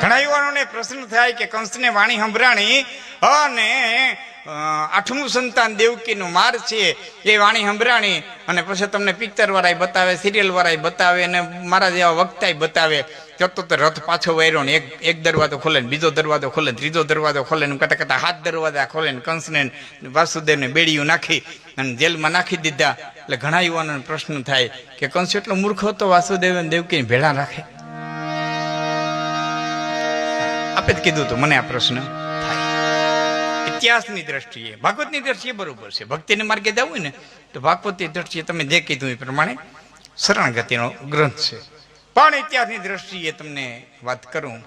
ઘણા યુવાનોને પ્રશ્ન થાય કે કંસને વાણી સંભળાણી અને 8મું સંતાન દેવકીનું માર છે એ વાણી સંભળાણી અને પછી તમને પિક્ચર વાળા બતાવે, સિરિયલ વાળા બતાવે અને મારા જેવા વક્તા બતાવે તો રથ પાછો વાયરો ને એક દરવાજો ખોલે ને બીજો દરવાજો ખોલે ને ત્રીજો દરવાજો ખોલે ને કટા કટા 7 દરવાજા ખોલે ને કંસને વાસુદેવને બેડીયું નાખી અને જેલમાં નાખી દીધા. એટલે ઘણા યુવાનોને પ્રશ્ન થાય કે કંસ એટલો મૂર્ખ હતો વાસુદેવ અને દેવકીને ભેળા રાખે? આપે જ કીધું તો મને આ પ્રશ્ન થાય. ઇતિહાસની દ્રષ્ટિએ, ભાગવતની દ્રષ્ટિએ બરોબર છે. ભક્તિને માર્ગે જવું હોય ને તો ભાગવતની દ્રષ્ટિએ તમે જે કીધું એ પ્રમાણે શરણાગતિનો ગ્રંથ છે. પણ ઇતિહાસની દ્રષ્ટિએ તમને વાત કરું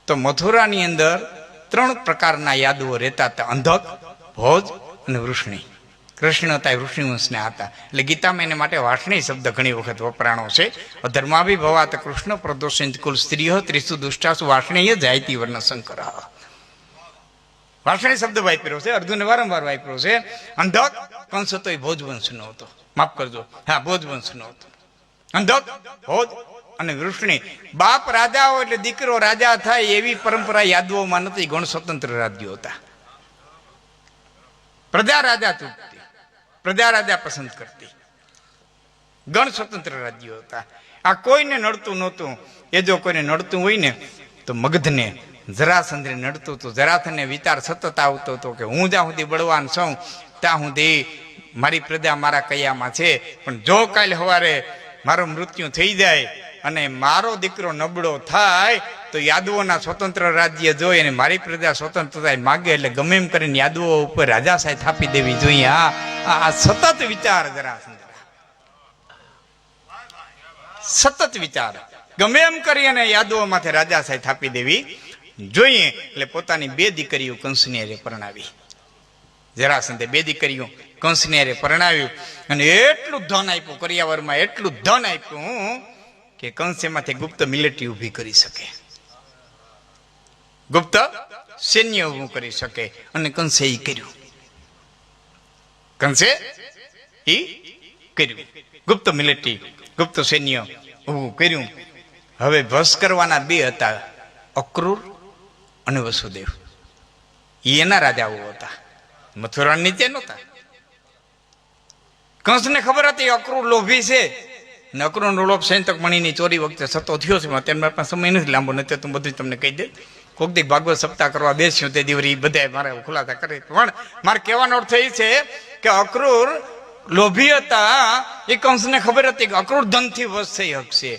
તો મથુરાની અંદર 3 પ્રકારના યાદવો રહેતા હતા: અંધક, ભોજ અને વૃષ્ણિ. કૃષ્ણ હતા વૃષ્ણિવંશના હતા. એટલે ગીતામાં એને માટે વાર્ષ્ણિ શબ્દ ઘણી વખત વપરાણો છે. અધર્માભિભવાત કૃષ્ણ પ્રદોષિત કુલ સ્ત્રીઓ ત્રિષુ દુષ્ટાસુ વાર્ષ્ણેય જાયતી વર્ણ શંકર. વાર્ષ્ણિ શબ્દ વાપર્યો છે, અર્જુને વારંવાર વાપર્યો છે. અંધક કંસ હતો એ ભોજવંશનો હતો, માફ કરજો, હા ભોજવંશનો હતો. અંધક, ભોજ અને વૃષ્ણિ. બાપ રાજા હોય એટલે દીકરો રાજા થાય એવી પરંપરા યાદવોમાં નથી. ગણ સ્વતંત્ર રાજ્યો હતા. પ્રજા રાજા ચૂકતી, પ્રજા રાજા પસંદ કરતી. ગણ સ્વતંત્ર રાજ્યો હતા. આ કોઈને નડતું નહોતું. એ જો કોઈને નડતું હોય ને તો મગધને, જરાસંધને નડતું હતું. જરાસંધને વિચાર સતત આવતો હતો કે હું જ્યાં સુધી બળવાન છું ત્યાં સુધી મારી પ્રજા મારા કયામાં છે, પણ જો કાલે સવારે મારું મૃત્યુ થઈ જાય અને મારો દીકરો નબળો થાય તો યાદવોના સ્વતંત્ર રાજ્ય જોઈ અને મારી પ્રજા સ્વતંત્રતા માગે એટલે ગમે એમ કરીને યાદવો ઉપર રાજાશાહી થાપી દેવી જોઈએ. આ સતત વિચાર જરાસંધ, સતત વિચાર, ગમે એમ કરી અને યાદવો માથે રાજાશાહી થાપી દેવી જોઈએ. એટલે પોતાની 2 દીકરીઓ કંસની હારે પરણાવી. જરાસંધે 2 દીકરીઓ કંસની હારે પરણાવ્યું અને એટલું ધન આપ્યું કરિયાવરમાં, એટલું ધન આપ્યું કે કંસ એમાંથી ગુપ્ત મિલિટરી ઊભી કરી શકે, ગુપ્ત સૈન્ય ઊભું કરી શકે. અને કંસે એ કર્યું. કંસે એ કર્યું. ગુપ્ત મિલિટરી, ગુપ્ત સૈન્ય ઊભું કર્યું. હવે વશ કરવાના 2 હતા, અક્રૂર અને વસુદેવ. એના રાજાઓ હતા, મથુરા નીચે નહોતા. કંસને ખબર હતી અક્રૂર લોભી છે ને અક્રૂરનો લોભ સૈંતક મણીની ચોરી વખતે સતો થયો છે. તેમના પાસે સમય નથી લાંબો, નથી તો બધું તમને કહી દે. કોક દી ભાગવત સપ્તાહ કરવા બેસ્યું તે દિવસ બધા મારે ખુલાસા કરે. પણ મારે કહેવાનો અર્થ એ છે કે અક્રૂર લોભી હતા. એ કંસને ખબર હતી કે અક્રૂર ધનથી વશ થઈ શકશે,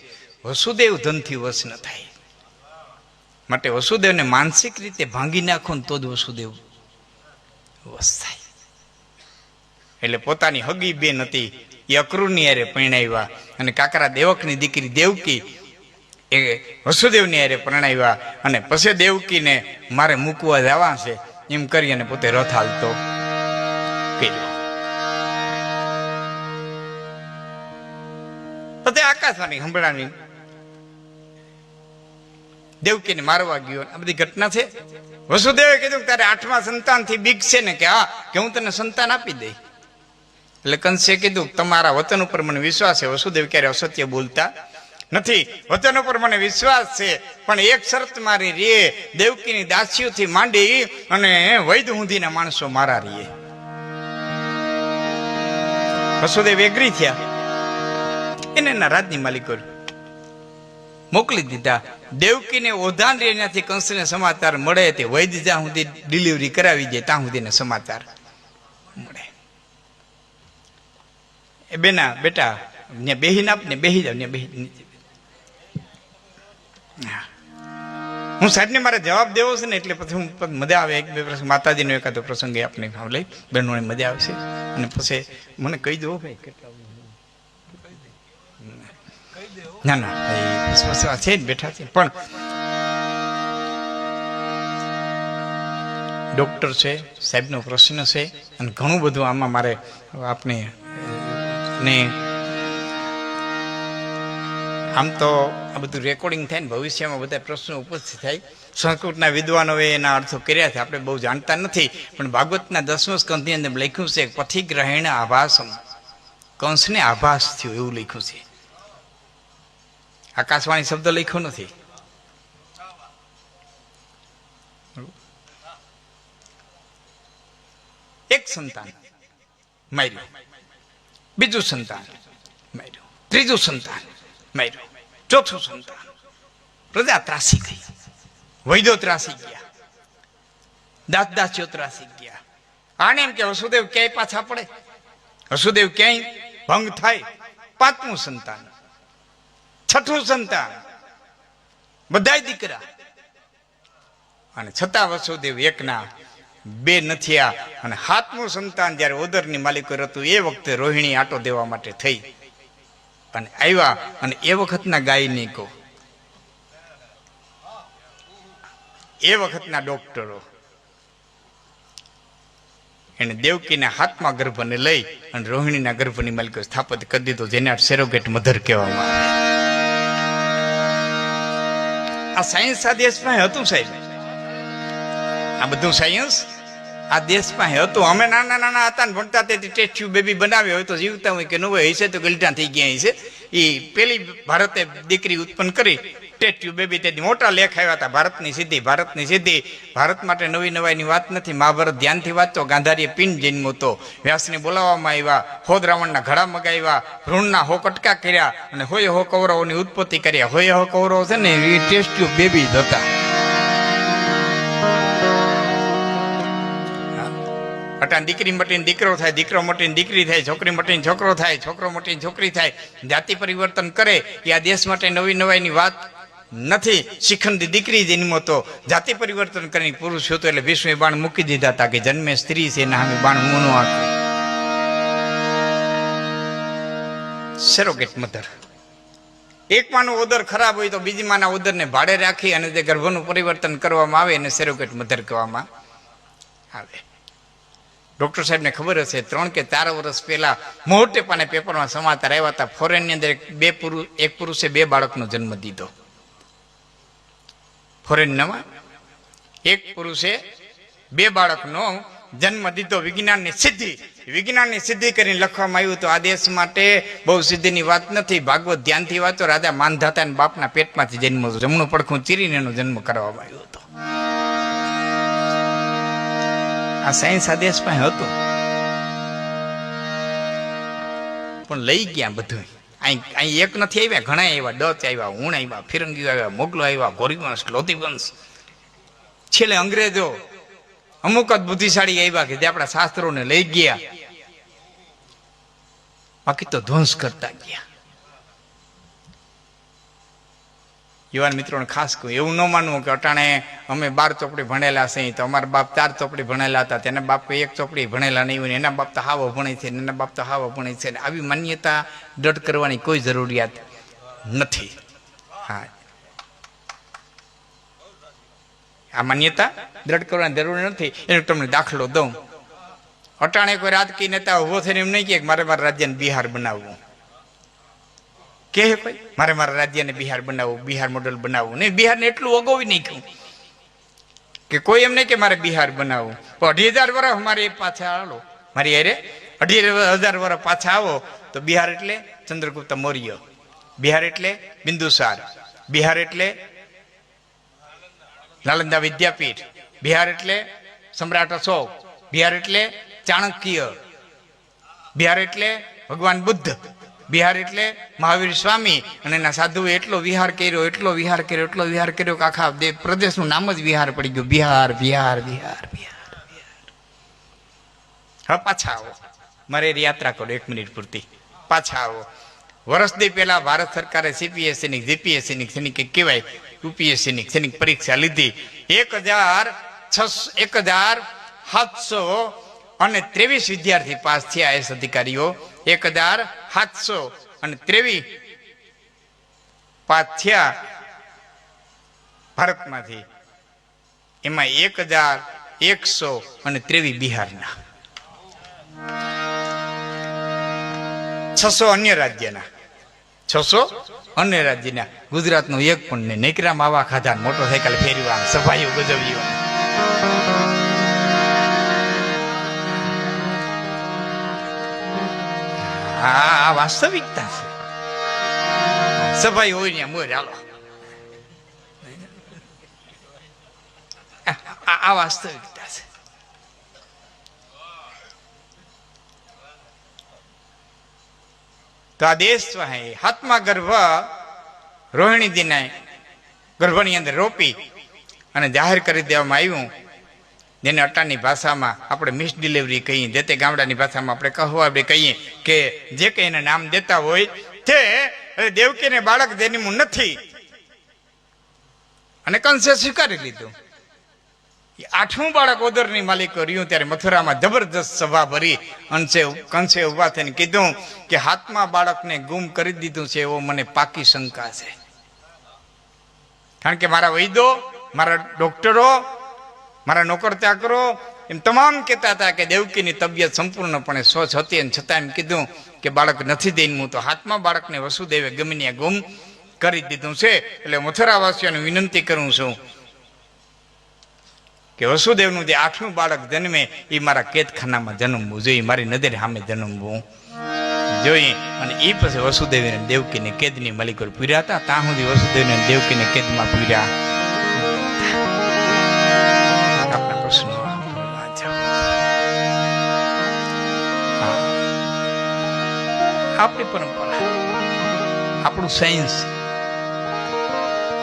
વસુદેવ ધનથી વશ ન થાય. માટે વસુદેવને માનસિક રીતે ભાંગી નાખો ને તો જ વસુદેવ વશ થાય. એટલે પોતાની હગી બેન હતી એ અક્રૂરની હારે પરણાવ્યા અને કાકરા દેવકની દીકરી દેવકી એ વસુદેવની હારે પરણાવ્યા. અને પછી દેવકીને મારે મૂકવા જવા છે એમ કરી અને પોતે રથ હાલતો કર્યો. પછી આકાશવાણી સંભળાવી, દેવકીને મારવા ગયો. આ બધી ઘટના છે. વસુદેવે કીધું તારે 8મા સંતાનથી બીક છે ને? કે હા, કે હું તને સંતાન આપી દઈ. એટલે કંસે કીધું તમારા વચન ઉપર મને વિશ્વાસ છે. વસુદેવ ક્યારે અસત્ય બોલતા નથી. વચન ઉપર મને વિશ્વાસ છે, પણ એક શરત મારી રે, દેવકીની દાસીઓથી માંડી અને વૈદ સુધીના માણસો મારા રીએ. વસુદેવ એગ્રી થયા. એને એના રાજની માલિકો મોકલી દીધા. દેવકીને ઓધાન રે ત્યાંથી કંસને સમાચાર મળે તે વૈદ જ્યાં સુધી ડિલિવરી કરાવી જાય ત્યાં સુધીને સમાચાર મળે. એ બેના બેટા ને બેહી નાપ ને બેહી જાવ ને બેહી. હું સાહેબને મારે જવાબ દેવો છે ને એટલે પછી હું મજા આવે. 1-2 પ્રસંગ માતાજીનો એકાદો પ્રસંગ આપણે ભાવ લઈ બહેનોને મજા આવશે. અને પછી મને કહી દો ભાઈ કેટલા ના ના છે જ બેઠા છે. પણ ડોક્ટર છે, સાહેબનો પ્રશ્ન છે અને ઘણું બધું આમાં મારે આપણે ને આમ તો આ બધું રેકોર્ડિંગ થાય ને ભવિષ્યમાં બધા પ્રશ્નો ઉપસ્થિત થાય. સંસ્કૃતના વિદ્વાનોએ એના અર્થો કર્યા છે, આપણે બહુ જાણતા નથી. પણ ભાગવતના 10મા સ્કંધની અંદર લખ્યું છે પથિગ્રહેણ આભાસમ, કંસને આભાસ થયો એવું લખ્યું છે. આકાશવાણી શબ્દ લખ્યો નથી. એક સંતાન માર્યું, બીજું સંતાન માર્યું, ત્રીજું સંતાન માર્યું, ચોથું સંતાન. પ્રજા ત્રાસી ગઈ, વૈદો ત્રાસી ગયા, દાસદાસીઓ ત્રાસી ગયા. આને એમ કે વસુદેવ ક્યાંય પાછા પડે, વસુદેવ ક્યાંય ભંગ થાય. પાંચમું સંતાન, છઠ્ઠું સંતાન, બધાય દીકરા. અને છતાં વસુદેવ એકના બે નથી આ. અને સાતમું સંતાન જયારે ઓદરની માલિકો હતું એ વખતે રોહિણી આટો દેવા માટે થઈ અને આવ્યા. અને એ વખતના ગાયનિકો, એ વખતના ડોક્ટરો એને દેવકીના હાથમાં ગર્ભને લઈ અને રોહિણીના ગર્ભની માલિકો સ્થાપિત કરી દીધો, જેને સેરોગેટ મધર કહેવામાં આવે. આ સાયન્સ આ દેશમાં હતું સાહેબ, આ બધું સાયન્સ આ દેશમાં હતું. અમે નાના નાના હતા ને ભણતા તેથી ટેસ્ટ ટ્યુબ બેબી બનાવ્યો હોય તો જીવતા હોય કે ન હોય, હશે તો ગલટા થઈ ગયા હશે. એ પેલી ભારતે દીકરી ઉત્પન્ન કરી ટેસ્ટ ટ્યુબ બેબી, તેથી મોટા લેખ આવ્યા હતા. ભારતની સિદ્ધિ, ભારતની સિદ્ધિ. ભારત માટે નવી નવાઈની વાત નથી. મહાભારત ધ્યાનથી વાંચતો. ગાંધારીએ પિંડ જન્મ્યો હતો, વ્યાસને બોલાવવામાં આવ્યા, હોદ રાવણના ઘડા મગાવ્યા, ભ્રૂણના હો કટકા કર્યા અને હોય હો કૌરવોની ઉત્પત્તિ કર્યા. હોય હો કૌરવો છે ને એ ટેસ્ટ ટ્યુબ બેબી જ હતા. અટાણ દીકરી મટીને દીકરો થાય, દીકરો મટીને દીકરી થાય, છોકરી મટીને છોકરો થાય, છોકરો મટીને છોકરી થાય. જાતિ પરિવર્તન કરે એ આ દેશ માટે નવી નવાઈની વાત નથી. શિખંડી દીકરી જન્મો તો જાતિ પરિવર્તન કરીને પુરુષ હતો એટલે વિષ્ણુએ બાણ મૂકી દીધા હતા કે જન્મે સ્ત્રી છે એના સામે બાણ મૂનો આપે. સેરોગેટ મધર. એક માનું ઉદર ખરાબ હોય તો બીજી માના ઉદરને ભાડે રાખી અને જે ગર્ભનું પરિવર્તન કરવામાં આવે એને સેરોગેટ મધર કહેવામાં આવે. ડોક્ટર સાહેબને ખબર હશે 3 કે 4 વર્ષ પહેલા મોટે પાને પેપરમાં સમાચાર આવ્યા હતા. ફોરેનની અંદર એક પુરુષે 2 બાળકનો જન્મ દીધો. ફોરેનમાં એક પુરુષે 2 બાળકનો જન્મ દીધો. વિજ્ઞાનની સિદ્ધિ કરીને લખવામાં આવ્યું. તો આ દેશ માટે બહુ સિદ્ધિની વાત નથી. ભાગવત ધ્યાનથી વાંચો. રાજા માંધાતા બાપના પેટમાંથી જન્મ, જમણું પડખું ચીરીને એનો જન્મ કરવામાં આવ્યો હતો. આ સાયન્સ આ દેશમાં હતું પણ લઈ ગયા બધું. અહીં એક નથી આવ્યા, ઘણા આવ્યા. ડચ આવ્યા, હુણ આવ્યા, ફિરંગીઓ આવ્યા, મોગલો આવ્યા, ગોરીવંશ, લોધીવંશ. છેલ્લે અંગ્રેજો અમુક જ બુદ્ધિશાળી આવ્યા કે જે આપણા શાસ્ત્રોને લઈ ગયા, બાકી તો ધ્વંસ કરતા ગયા. યુવાન મિત્રોને ખાસ કહું, એવું ન માનવું કે અટાણે અમે 12 ચોપડી ભણેલા છે તો અમારા બાપ 4 ચોપડી ભણેલા હતા, તેના બાપ કોઈ 1 ચોપડી ભણેલા નહીં હોય, એના બાપ તો હાવો ભણે છે, એના બાપ તો હાવો ભણે છે. આવી માન્યતા દૃઢ કરવાની કોઈ જરૂરિયાત નથી. હા, આ માન્યતા દૃઢ કરવાની જરૂર નથી. એનો તમને દાખલો દઉં. અટાણે કોઈ રાજકીય નેતા ઉભો થઈને એમ નહીં કે મારે મારા રાજ્યને બિહાર બનાવવું કે કોઈ મારે મારા રાજ્યને બિહાર બનાવવું, બિહાર મોડલ બનાવવું નહીં. બિહારને એટલું અગોવી નાખ્યું કે કોઈ એમ નહીં કે મારે બિહાર બનાવવું. તો 2,500 વર્ષ અમારે પાછા આવો, મારી અરે 2,500 વર્ષ પાછા આવો તો બિહાર એટલે ચંદ્રગુપ્ત મૌર્ય, બિહાર એટલે બિંદુસાર, બિહાર એટલે નાલંદા વિદ્યાપીઠ, બિહાર એટલે સમ્રાટ અશોક, બિહાર એટલે ચાણક્ય, બિહાર એટલે ભગવાન બુદ્ધ, બિહાર એટલે મહાવીર સ્વામી. અને એના સાધુએ એટલો વિહાર કર્યો, એટલો વિહાર કર્યો, એટલો વિહાર કર્યો કે આખા પ્રદેશનું નામ જ વિહાર પડી ગયું. બિહાર, બિહાર, બિહાર, બિહાર, બિહાર. હવે પાછા આવો, મારે યાત્રા કરો 1 મિનિટ પૂરતી. પાછા આવો. વર્ષથી પહેલા ભારત સરકારે સીપીએસસીની, જીપીએસસીની સૈનિક કહેવાય, યુપીએસસીની સૈનિક પરીક્ષા લીધી. 1,723 વિદ્યાર્થી પાસ થયા. આઈએસ અધિકારીઓ 1,723 પાસ થયા ભારતમાંથી. એમાં 1,123 બિહારના, 600 અન્ય રાજ્યના, 600 અન્ય રાજ્યના. ગુજરાતનો એક પણ નહીં. નૈકરા માવા ખાધા, મોટરસાયકલ ફેરવા, સભાઈઓ ગજવ્યો. આ વાસ્તવિકતા છે. સફાઈ હોય ને મોર હાલો. આ વાસ્તવિકતા છે. તો આ દેશ હાથમાં ગર્ભ રોહિણી દીને ગર્ભની અંદર રોપી અને જાહેર કરી દેવામાં આવ્યું, જેને અટાણની ભાષામાં આપણે મિસ ડિલિવરી કહીએ, જે તે ગામડાની ભાષામાં આપણે કહવા કહીએ કે જે કંઈ એને નામ દેતા હોય તે દેવકીને બાળક જન્મ્યું નથી અને કંસે સ્વીકારી લીધું. 8મું બાળક ઓદરની માલિકો રહ્યું ત્યારે મથુરામાં જબરજસ્ત સભા ભરી કંસે ઉભા થઈને કીધું કે હાથમાં બાળકને ગુમ કરી દીધું છે એવો મને પાકી શંકા છે. કારણ કે મારા વૈદ્યો, મારા ડોક્ટરો, મારા નોકર ચાકરો એમ તમામ કહેતા હતા કે દેવકીની તબિયત સંપૂર્ણપણે સ્વચ્છ હતી, અને છતાં એમ કીધું કે બાળક નથી દઈનું, તો હાથમાં બાળકને વસુદેવે ગમે ગુમ કરી દીધું છે. એટલે મથુરાવાસીઓને વિનંતી કરું છું કે વસુદેવનું જે 8મું બાળક જન્મે એ મારા કેદખાનામાં જન્મવું જોઈએ, મારી નજર સામે જન્મવું જોઈએ. અને એ પછી વસુદેવને દેવકીને કેદની માલિકો પૂર્યા હતા. ત્યાં સુધી વસુદેવને દેવકીને કેદમાં પૂર્યા. આપણા પ્રશ્નો આપણી પરંપરા, આપણું સાયન્સ